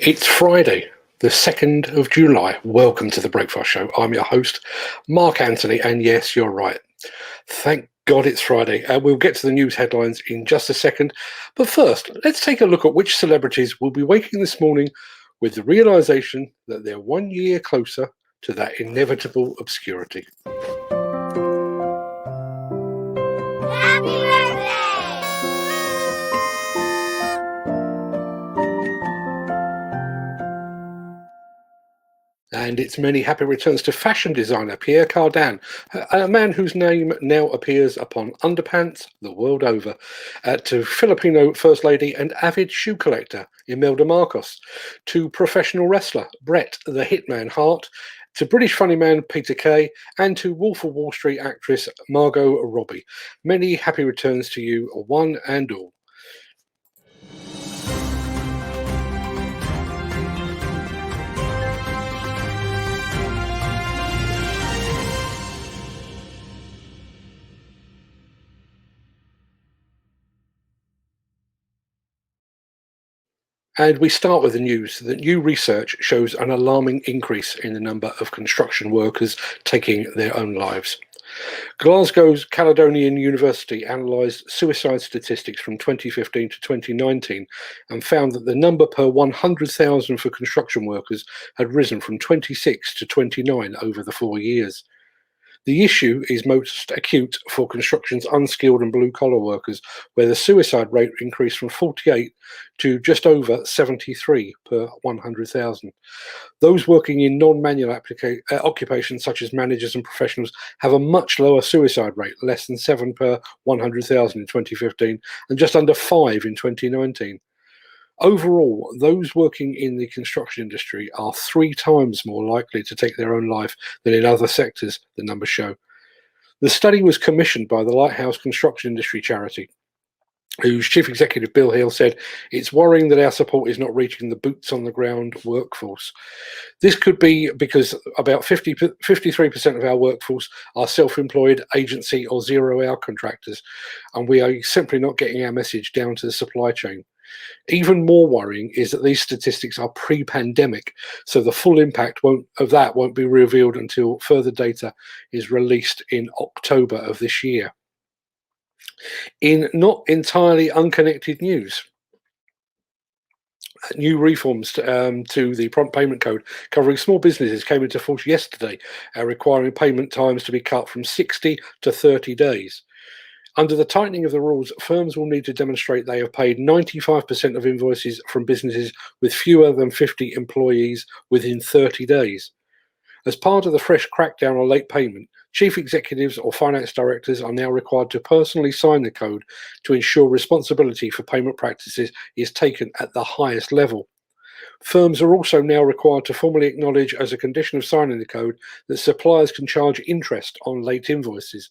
It's Friday, the 2nd of July. Welcome to the Breakfast Show. I'm your host, Mark Anthony, and yes, you're right. Thank God it's Friday. We'll get to the news headlines in just a second. But first, let's take a look at which celebrities will be waking this morning with the realization that they're 1 year closer to that inevitable obscurity. Happy birthday! And it's many happy returns to fashion designer Pierre Cardin, a man whose name now appears upon underpants the world over, to Filipino First Lady and avid shoe collector Imelda Marcos, to professional wrestler Bret the Hitman Hart, to British funny man Peter Kay, and to Wolf of Wall Street actress Margot Robbie. Many happy returns to you, one and all. And we start with the news that new research shows an alarming increase in the number of construction workers taking their own lives. Glasgow's Caledonian University analysed suicide statistics from 2015 to 2019 and found that the number per 100,000 for construction workers had risen from 26 to 29 over the 4 years. The issue is most acute for construction's unskilled and blue-collar workers, where the suicide rate increased from 48 to just over 73 per 100,000. Those working in non-manual occupations such as managers and professionals have a much lower suicide rate, less than 7 per 100,000 in 2015 and just under 5 in 2019. Overall, those working in the construction industry are 3 times more likely to take their own life than in other sectors, the numbers show. The study was commissioned by the Lighthouse Construction Industry Charity, whose chief executive Bill Hill said, "It's worrying that our support is not reaching the boots on the ground workforce." This could be because about 53% of our workforce are self-employed, agency or zero-hour contractors, and we are simply not getting our message down to the supply chain. Even more worrying is that these statistics are pre-pandemic, so the full impact of that won't be revealed until further data is released in October of this year. In not entirely unconnected news, new reforms to the prompt payment code covering small businesses came into force yesterday, requiring payment times to be cut from 60 to 30 days. Under the tightening of the rules, firms will need to demonstrate they have paid 95% of invoices from businesses with fewer than 50 employees within 30 days. As part of the fresh crackdown on late payment, chief executives or finance directors are now required to personally sign the code to ensure responsibility for payment practices is taken at the highest level. Firms are also now required to formally acknowledge as a condition of signing the code that suppliers can charge interest on late invoices.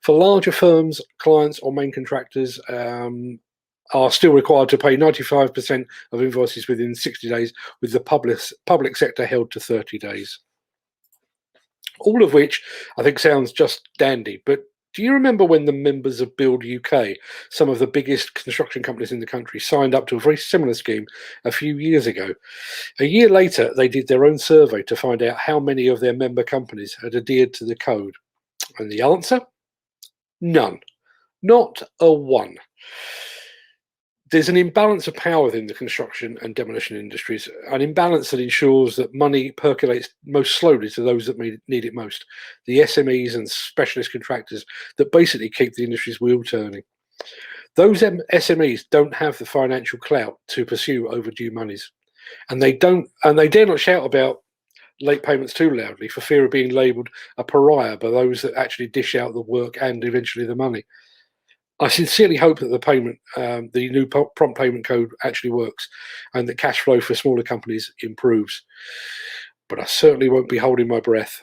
For larger firms, clients or main contractors are still required to pay 95% of invoices within 60 days, with the public sector held to 30 days. All of which I think sounds just dandy, but do you remember when the members of Build UK, some of the biggest construction companies in the country, signed up to a very similar scheme a few years ago? A year later, they did their own survey to find out how many of their member companies had adhered to the code. And the answer? None. Not a one. There's an imbalance of power within the construction and demolition industries, an imbalance that ensures that money percolates most slowly to those that need it most, the SMEs and specialist contractors that basically keep the industry's wheel turning. Those SMEs don't have the financial clout to pursue overdue monies, and they dare not shout about late payments too loudly for fear of being labelled a pariah by those that actually dish out the work and eventually the money. I sincerely hope that the new prompt payment code actually works and that cash flow for smaller companies improves. But I certainly won't be holding my breath.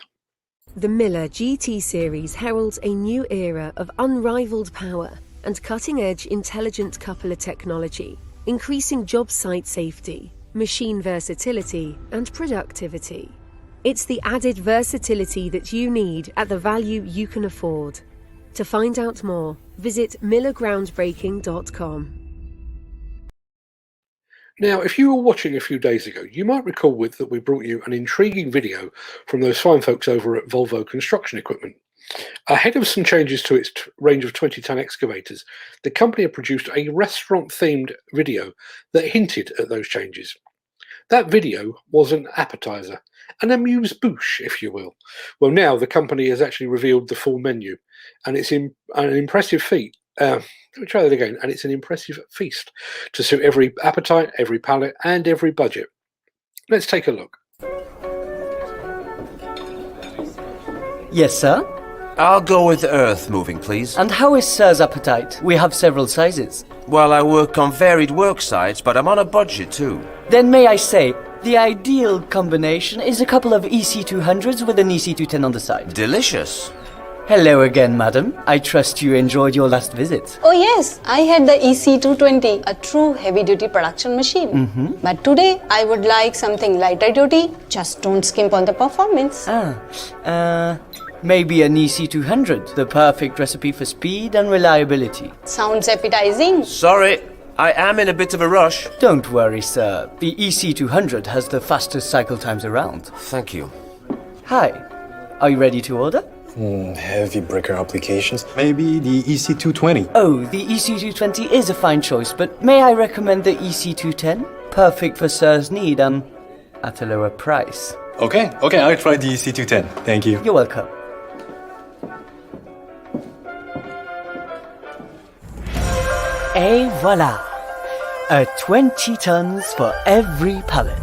The Miller GT series heralds a new era of unrivaled power and cutting-edge intelligent coupler technology, increasing job site safety, machine versatility, and productivity. It's the added versatility that you need at the value you can afford. To find out more, visit millergroundbreaking.com. Now, if you were watching a few days ago, you might recall that we brought you an intriguing video from those fine folks over at Volvo Construction Equipment. Ahead of some changes to its range of 20-ton excavators, the company had produced a restaurant-themed video that hinted at those changes. That video was an appetizer, an amuse-bouche, if you will. Well, now the company has actually revealed the full menu, and it's an impressive feat. Let me try that again. And it's an impressive feast to suit every appetite, every palate, and every budget. Let's take a look. Yes, sir? I'll go with earth moving, please. And how is sir's appetite? We have several sizes. Well, I work on varied work sites, but I'm on a budget too. Then may I say, the ideal combination is a couple of EC200s with an EC210 on the side. Delicious. Hello again, madam. I trust you enjoyed your last visit. Oh yes, I had the EC220, a true heavy-duty production machine. But today, I would like something lighter duty. Just don't skimp on the performance. Maybe an EC200, the perfect recipe for speed and reliability. Sounds appetizing. Sorry, I am in a bit of a rush. Don't worry, sir. The EC200 has the fastest cycle times around. Thank you. Hi. Are you ready to order? Heavy breaker applications. Maybe the EC220. Oh, the EC220 is a fine choice, but may I recommend the EC210? Perfect for sir's need and at a lower price. Okay, I'll try the EC210. Thank you. You're welcome. Et voilà! 20 tons for every pallet.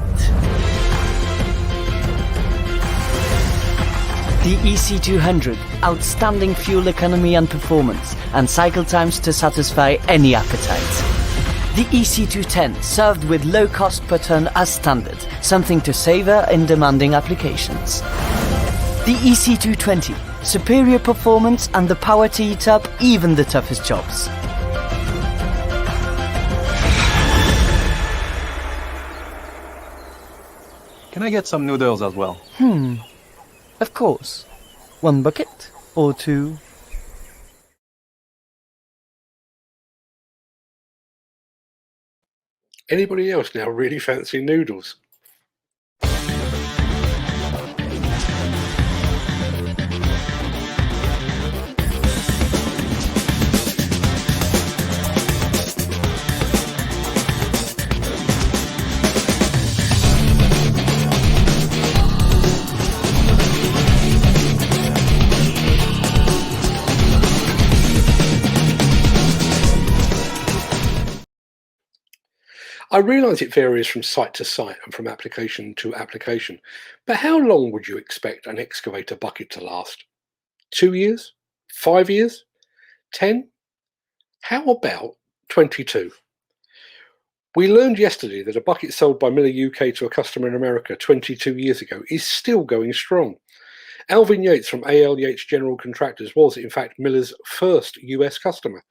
The EC200, outstanding fuel economy and performance, and cycle times to satisfy any appetite. The EC210, served with low cost per ton as standard, something to savor in demanding applications. The EC220, superior performance and the power to eat up even the toughest jobs. Can I get some noodles as well? Of course. 1 bucket or 2? Anybody else now really fancy noodles? I realise it varies from site to site and from application to application, but how long would you expect an excavator bucket to last? 2 years? 5 years? 10? How about 22? We learned yesterday that a bucket sold by Miller UK to a customer in America 22 years ago is still going strong. Alvin Yates from AL Yates General Contractors was, in fact, Miller's first US customer.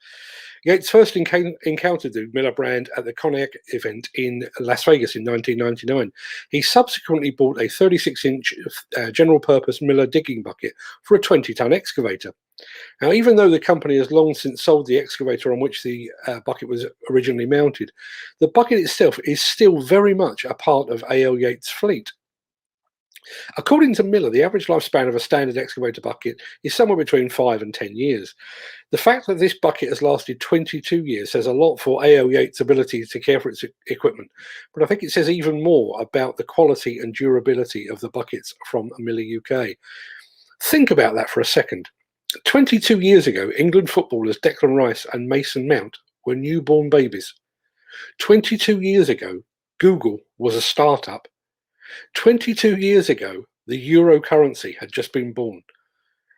Yates first encountered the Miller brand at the Cognac event in Las Vegas in 1999. He subsequently bought a 36-inch general-purpose Miller digging bucket for a 20-ton excavator. Now, even though the company has long since sold the excavator on which the bucket was originally mounted, the bucket itself is still very much a part of AL Yates' fleet. According to Miller, the average lifespan of a standard excavator bucket is somewhere between 5 and 10 years. The fact that this bucket has lasted 22 years says a lot for AL Yates' ability to care for its equipment, but I think it says even more about the quality and durability of the buckets from Miller UK. Think about that for a second. 22 years ago, England footballers Declan Rice and Mason Mount were newborn babies. 22 years ago, Google was a startup. 22 years ago, the euro currency had just been born.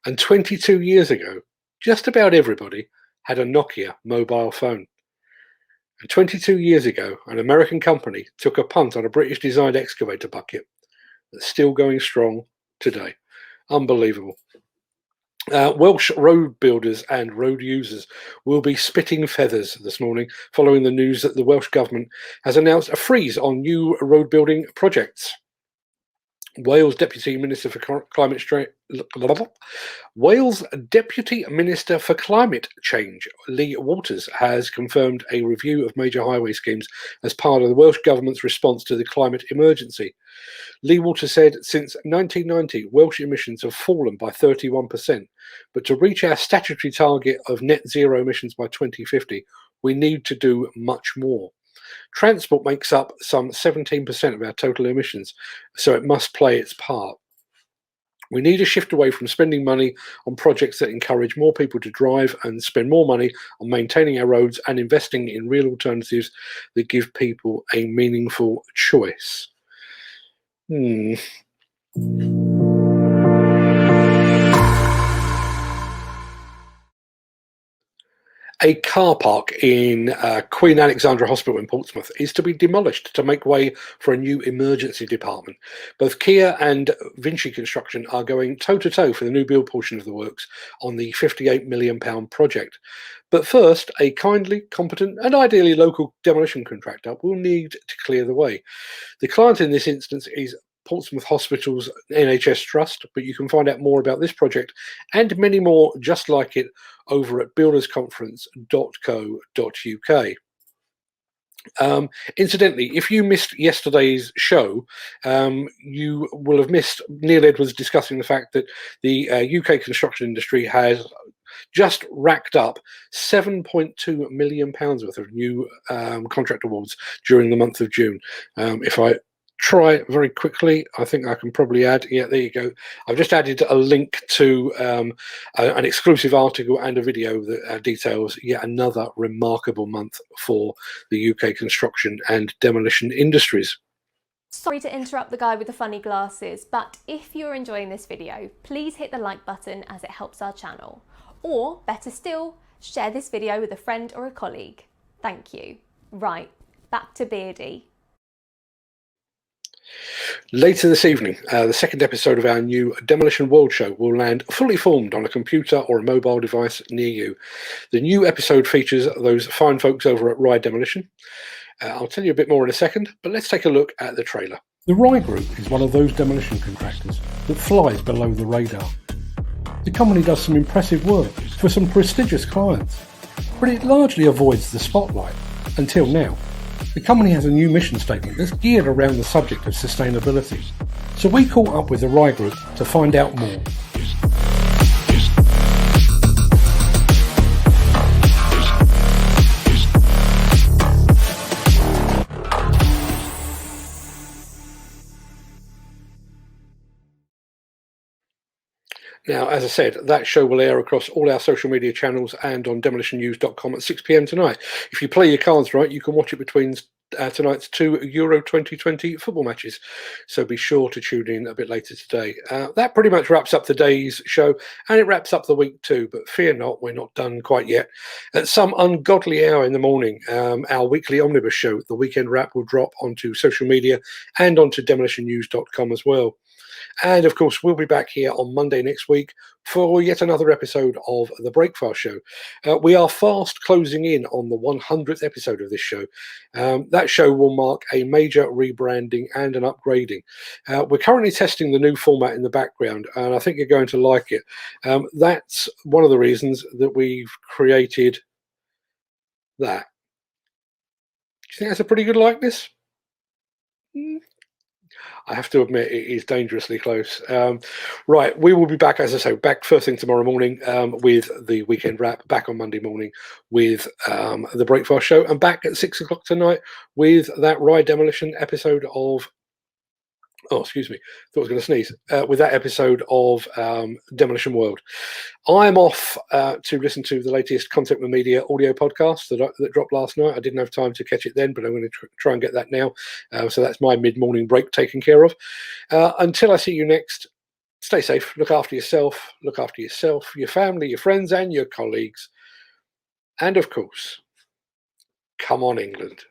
And 22 years ago, just about everybody had a Nokia mobile phone. And 22 years ago, an American company took a punt on a British-designed excavator bucket that's still going strong today. Unbelievable. Welsh road builders and road users will be spitting feathers this morning following the news that the Welsh Government has announced a freeze on new road building projects. Wales Deputy Minister for Climate Wales Deputy Minister for Climate Change, Lee Waters, has confirmed a review of major highway schemes as part of the Welsh Government's response to the climate emergency. Lee Waters said since 1990, Welsh emissions have fallen by 31%, but to reach our statutory target of net zero emissions by 2050, we need to do much more. Transport makes up some 17% of our total emissions, so it must play its part. We need a shift away from spending money on projects that encourage more people to drive and spend more money on maintaining our roads and investing in real alternatives that give people a meaningful choice. A car park in Queen Alexandra Hospital in Portsmouth is to be demolished to make way for a new emergency department. Both Kia and Vinci Construction are going toe-to-toe for the new build portion of the works on the £58 million project. But first, a kindly, competent and ideally local demolition contractor will need to clear the way. The client in this instance is Portsmouth Hospital's NHS Trust, but you can find out more about this project and many more just like it over at buildersconference.co.uk. Incidentally, if you missed yesterday's show, you will have missed Neil Edwards discussing the fact that the UK construction industry has just racked up £7.2 million worth of new contract awards during the month of June. If I try very quickly, I think I can probably add, yeah, there you go. I've just added a link to an exclusive article and a video that details yet another remarkable month for the UK construction and demolition industries. Sorry to interrupt the guy with the funny glasses, but if you're enjoying this video, please hit the like button as it helps our channel. Or, better still, share this video with a friend or a colleague. Thank you. Right, back to Beardy. Later this evening, the second episode of our new Demolition World show will land fully formed on a computer or a mobile device near you. The new episode features those fine folks over at Rye Demolition. I'll tell you a bit more in a second, but let's take a look at the trailer. The Rye Group is one of those demolition contractors that flies below the radar. The company does some impressive work for some prestigious clients, but it largely avoids the spotlight until now. The company has a new mission statement that's geared around the subject of sustainability, so we caught up with the Rye Group to find out more. Now, as I said, that show will air across all our social media channels and on demolitionnews.com at 6 p.m. tonight. If you play your cards right, you can watch it between tonight's two Euro 2020 football matches. So be sure to tune in a bit later today. That pretty much wraps up today's show, and it wraps up the week too. But fear not, we're not done quite yet. At some ungodly hour in the morning, our weekly omnibus show, The Weekend Wrap, will drop onto social media and onto demolitionnews.com as well. And of course, we'll be back here on Monday next week for yet another episode of The Breakfast Show. We are fast closing in on the 100th episode of this show. That show will mark a major rebranding and an upgrading. We're currently testing the new format in the background, and I think you're going to like it. That's one of the reasons that we've created that. Do you think that's a pretty good likeness? I have to admit, it is dangerously close. Right, we will be back, as I say, back first thing tomorrow morning with the Weekend Wrap, back on Monday morning with the Breakfast Show, and back at 6 o'clock tonight with that Rye Demolition episode of... Oh, excuse me, thought I was going to sneeze. With that episode of Demolition World. I'm off to listen to the latest Content with Media audio podcast that dropped last night. I didn't have time to catch it then, but I'm going to try and get that now. So that's my mid-morning break taken care of. Until I see you next, stay safe, look after yourself, your family, your friends and your colleagues. And of course, come on, England.